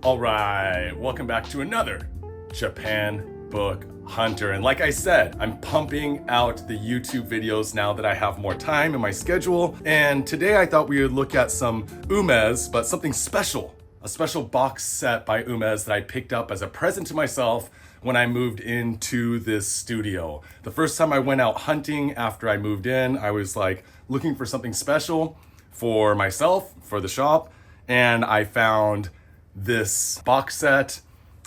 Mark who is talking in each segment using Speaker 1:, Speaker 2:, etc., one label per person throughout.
Speaker 1: Alright, welcome back to another Japan Book Hunter. And like I said, I'm pumping out the YouTube videos now that I have more time in my schedule. And today I thought we would look at some Umezz, but something special. A special box set by Umezz that I picked up as a present to myself when I moved into this studio. The first time I went out hunting after I moved in, I was like looking for something special for myself, for the shop, and I found this box set,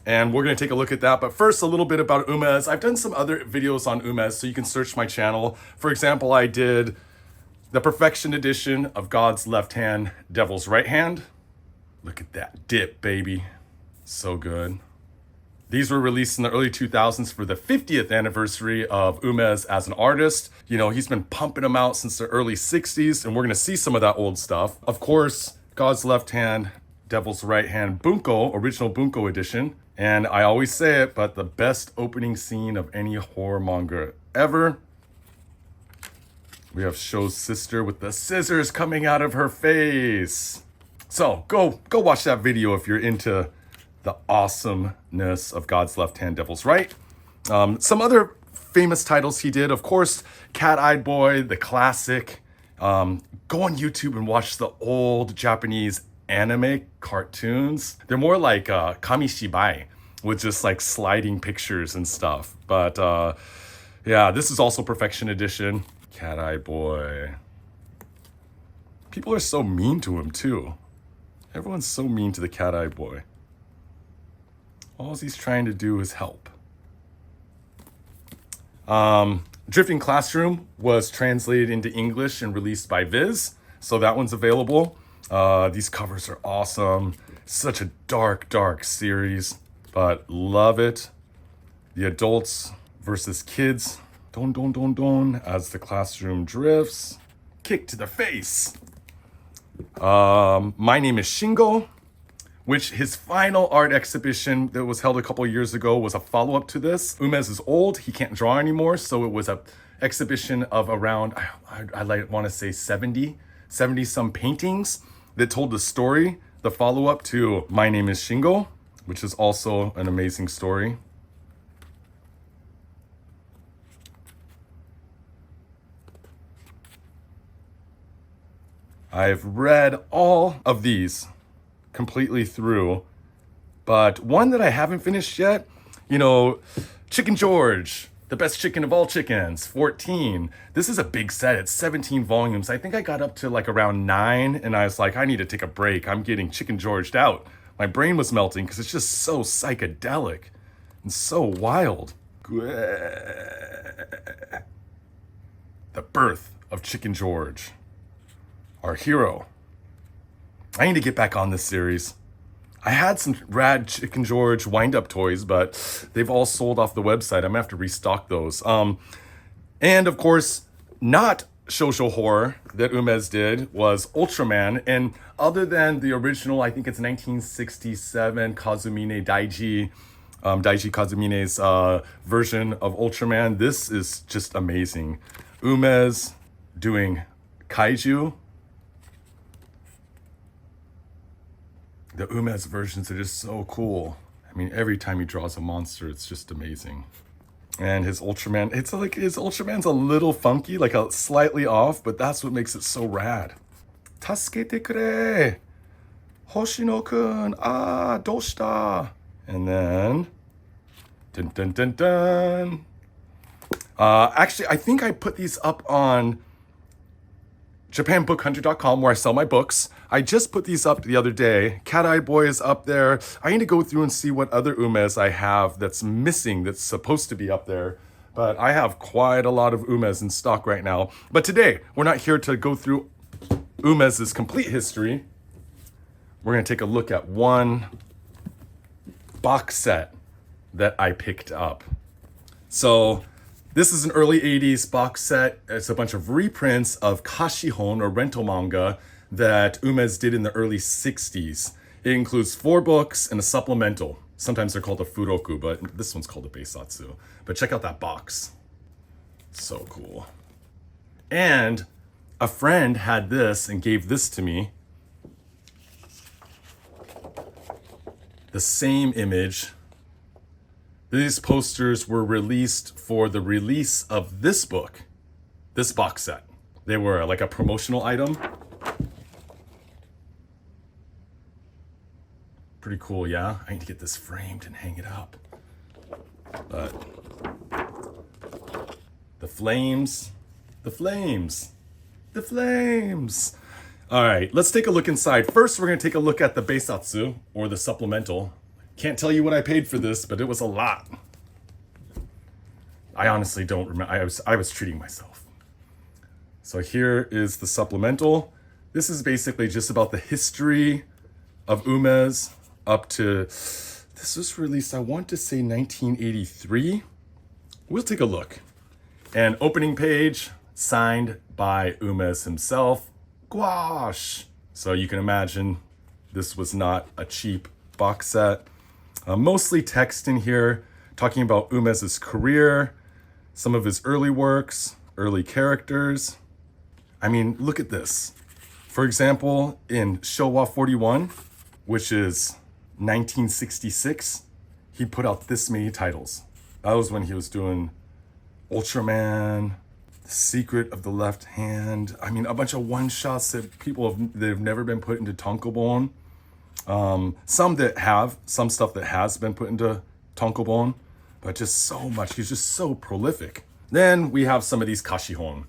Speaker 1: and we're going to take a look at that. But first, a little bit about Umezz. I've done some other videos on Umezz, so you can search my channel. For example, I did the Perfection Edition of God's Left Hand, Devil's Right Hand. Look at that dip, baby. So good. These were released in the early 2000s for the 50th anniversary of Umezz as an artist. You know, he's been pumping them out since the early 60s, and we're going to see some of that old stuff. Of course, God's Left Hand, Devil's Right Hand Bunko, original Bunko edition. And I always say it, but the best opening scene of any horror manga ever. We have Sho's sister with the scissors coming out of her face. So go watch that video if you're into the awesomeness of God's Left Hand, Devil's Right. Some other famous titles he did, of course, Cat-Eyed Boy, the classic. Go on YouTube and watch the old Japanese anime cartoons. They're more like kamishibai, with just like sliding pictures and stuff. But yeah, this is also Perfection Edition. Cat-Eye Boy. People are so mean to him too. Everyone's so mean to the Cat-Eye Boy. All he's trying to do is help. Drifting Classroom was translated into English and released by Viz, so that one's available. These covers are awesome. Such a dark series, but love it. The adults versus kids. Don, as the classroom drifts. Kick to the face. My Name is Shingo, which his final art exhibition that was held a couple years ago was a follow-up to this. Umezz is old, he can't draw anymore, so it was a exhibition of around, I want to say 70 some paintings that told the story, the follow-up to My Name is Shingo, which is also an amazing story. I've read all of these completely through, but one that I haven't finished yet, you know, Chicken George, the best chicken of all chickens, 14. This is a big set. It's 17 volumes. I think I got up to like around 9, and I was like, I need to take a break. I'm getting Chicken Georged out. My brain was melting because it's just so psychedelic and so wild. The birth of Chicken George, our hero. I need to get back on this series. I had some rad Chicken George wind-up toys, but they've all sold off the website. I'm gonna have to restock those. And of course, not shojo horror that Umezz did was Ultraman. And other than the original, I think it's 1967 Kazumine Daiji Kazumine's version of Ultraman, this is just amazing. Umezz doing kaiju. The Umezz versions are just so cool. I mean, every time he draws a monster, it's just amazing. And his Ultraman, it's like his Ultraman's a little funky, like a slightly off, but that's what makes it so rad. Tasukete kure! Hoshino-kun! Ah, doshita! And then, dun. Actually, I think I put these up on JapanBookHunter.com, where I sell my books. I just put these up the other day. Cat-Eye Boy is up there. I need to go through and see what other Umezz I have that's missing, that's supposed to be up there. But I have quite a lot of Umezz in stock right now. But today, we're not here to go through Umezz's complete history. We're going to take a look at one box set that I picked up. So this is an early 80s box set. It's a bunch of reprints of Kashihon, or rental manga, that Umezz did in the early 60s. It includes 4 books and a supplemental. Sometimes they're called a furoku, but this one's called a beisatsu. But check out that box. So cool. And a friend had this and gave this to me. the same image. These posters were released for the release of this book, this box set. They were like a promotional item. Pretty cool, yeah? I need to get this framed and hang it up. But the flames. All right, let's take a look inside. First, we're gonna take a look at the Beisatsu, or the supplemental. Can't tell you what I paid for this, but it was a lot. I honestly don't remember. I was treating myself. So here is the supplemental. This is basically just about the history of Umezz up to, this was released, I want to say 1983. We'll take a look. And opening page, signed by Umezz himself, gouache. So you can imagine this was not a cheap box set. Mostly text in here, talking about Umezz's career, some of his early works, early characters. I mean, look at this. For example, in Showa 41, which is 1966, he put out this many titles. That was when he was doing Ultraman, The Secret of the Left Hand. I mean, a bunch of one-shots that they've never been put into tankobon. Some stuff that has been put into tankobon, but just so much. He's just so prolific. Then we have some of these Kashihon.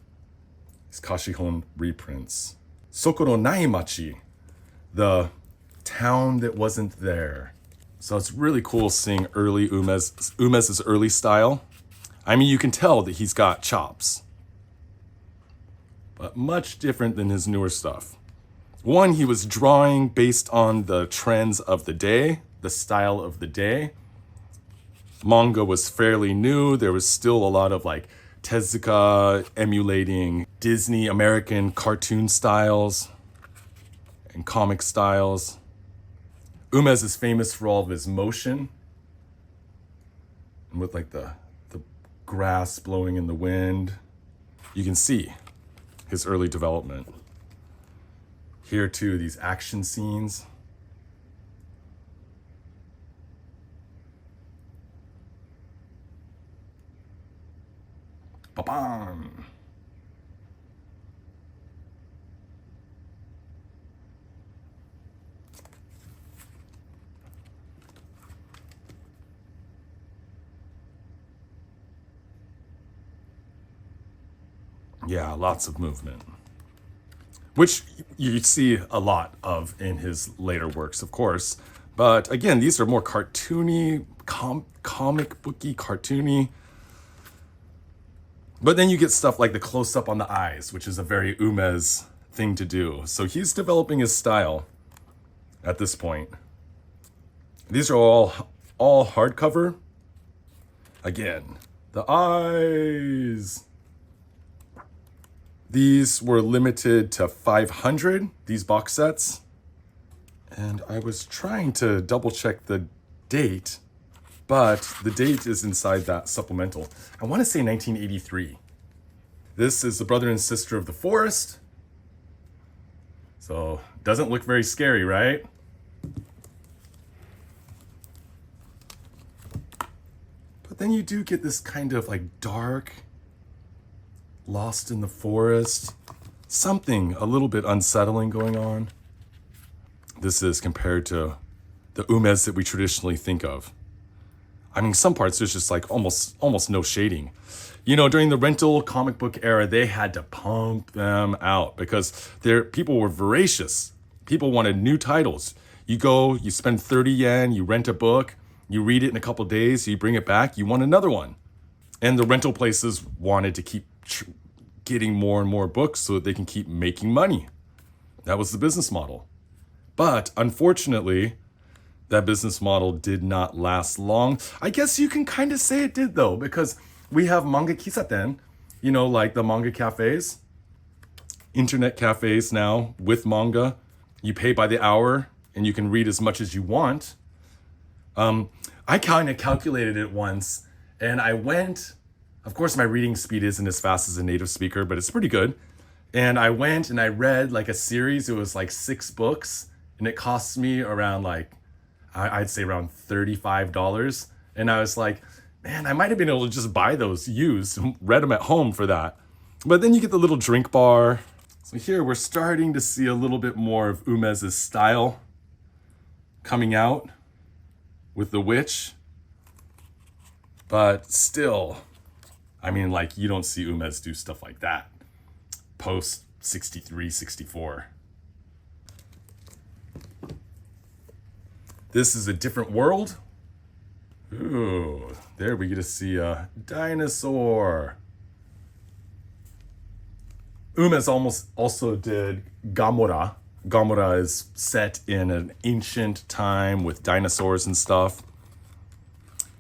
Speaker 1: These Kashihon reprints. Sokoro Nai Machi, the town that wasn't there. So it's really cool seeing early Umezz's early style. I mean, you can tell that he's got chops, but much different than his newer stuff. One, he was drawing based on the trends of the day, the style of the day. Manga was fairly new. There was still a lot of like Tezuka emulating Disney American cartoon styles and comic styles. Umezz is famous for all of his motion, and with like the grass blowing in the wind. You can see his early development. Here too, these action scenes. Ba-bam! Yeah, lots of movement. Which you see a lot of in his later works, of course. But again, these are more cartoony, comic booky, cartoony. But then you get stuff like the close-up on the eyes, which is a very Umezz thing to do. So he's developing his style at this point. These are all hardcover. Again, the eyes. These were limited to 500, these box sets. And I was trying to double check the date, but the date is inside that supplemental. I want to say 1983. This is the brother and sister of the forest. So, doesn't look very scary, right? But then you do get this kind of like dark, lost in the forest, something a little bit unsettling going on. This is compared to the Umezz that we traditionally think of. I mean, some parts there's just like almost no shading. You know, during the rental comic book era, they had to pump them out because people were voracious. People wanted new titles. You go, you spend 30 yen, you rent a book, you read it in a couple days, you bring it back, you want another one. And the rental places wanted to keep getting more and more books so that they can keep making money. That was the business model. But unfortunately, that business model did not last long. I guess you can kind of say it did though, because we have manga kisaten, you know, like the manga cafes, internet cafes now with manga. You pay by the hour and you can read as much as you want. I kind of calculated it once and I went, of course my reading speed isn't as fast as a native speaker, but it's pretty good. And I went and I read like a series, it was like 6 books and it cost me around like, I'd say around $35. And I was like, man, I might have been able to just buy those used and read them at home for that. But then you get the little drink bar. So here we're starting to see a little bit more of Umezz's style coming out with the witch. But still, I mean, like, you don't see Umezz do stuff like that post 63, 64. This is a different world. Ooh, there we get to see a dinosaur. Umezz also did Gamora. Gamora is set in an ancient time with dinosaurs and stuff.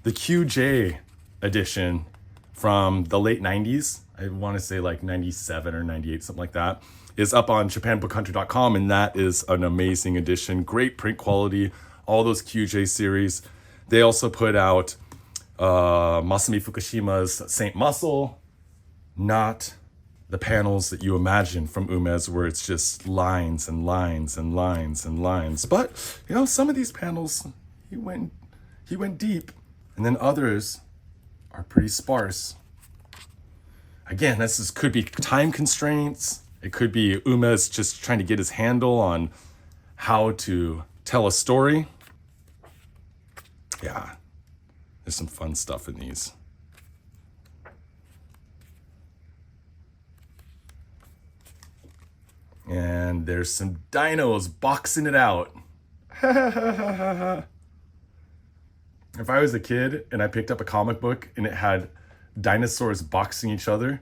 Speaker 1: The QJ edition from the late 90s, I want to say like 97 or 98, something like that, is up on JapanBookHunter.com, and that is an amazing edition. Great print quality, all those QJ series. They also put out Masami Fukushima's Saint Muscle, not the panels that you imagine from Umezz, where it's just lines and lines and lines and lines. But, you know, some of these panels, he went deep. And then others are pretty sparse. Again, could be time constraints. It could be Umezz just trying to get his handle on how to tell a story. Yeah, there's some fun stuff in these. And there's some dinos boxing it out. If I was a kid and I picked up a comic book and it had dinosaurs boxing each other,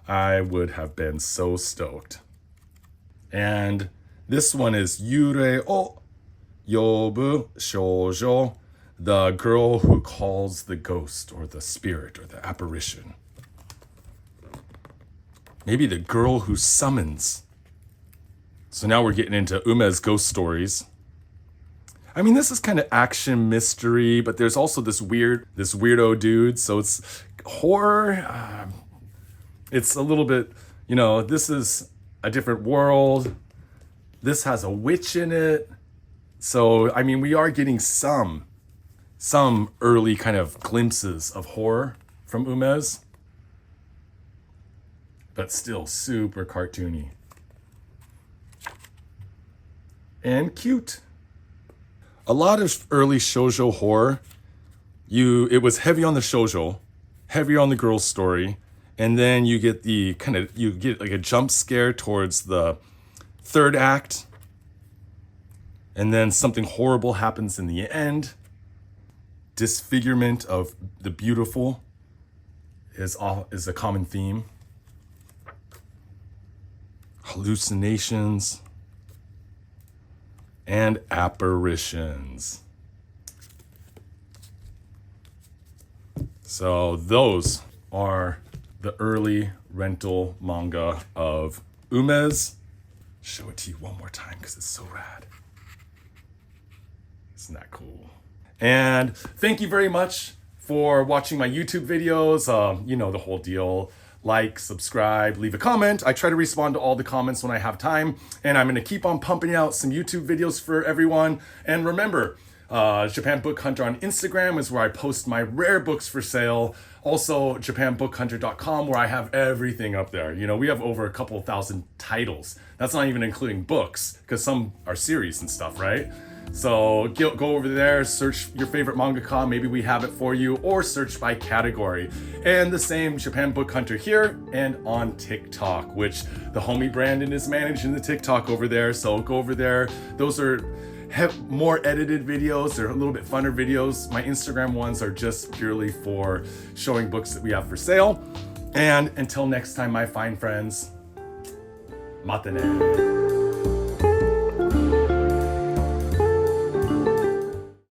Speaker 1: I would have been so stoked. And this one is Yurei o Yobu Shojo, the girl who calls the ghost or the spirit or the apparition. Maybe the girl who summons. So now we're getting into Umezz ghost stories. I mean, this is kind of action mystery, but there's also this weirdo dude. So it's horror. It's a little bit, you know, this is a different world. This has a witch in it. So, I mean, we are getting some early kind of glimpses of horror from Umezz, but still super cartoony and cute. A lot of early shojo horror, it was heavy on the shojo, heavy on the girl's story, and then you get like a jump scare towards the third act, and then something horrible happens in the end. Disfigurement of the beautiful is a common theme. Hallucinations and apparitions. So those are the early rental manga of Umezz. Show it to you one more time because it's so rad. Isn't that cool? And thank you very much for watching my YouTube videos. You know the whole deal. Like, subscribe, leave a comment. I try to respond to all the comments when I have time. And I'm going to keep on pumping out some YouTube videos for everyone. And remember, Japan Book Hunter on Instagram is where I post my rare books for sale. Also, JapanBookHunter.com, where I have everything up there. You know, we have over a couple thousand titles. That's not even including books, because some are series and stuff, right? So go over there, search your favorite mangaka, maybe we have it for you, or search by category. And the same Japan Book Hunter here and on TikTok, which the homie Brandon is managing the TikTok over there. So go over there. Those are more edited videos. They're a little bit funner videos. My Instagram ones are just purely for showing books that we have for sale. And until next time, my fine friends, mata ne.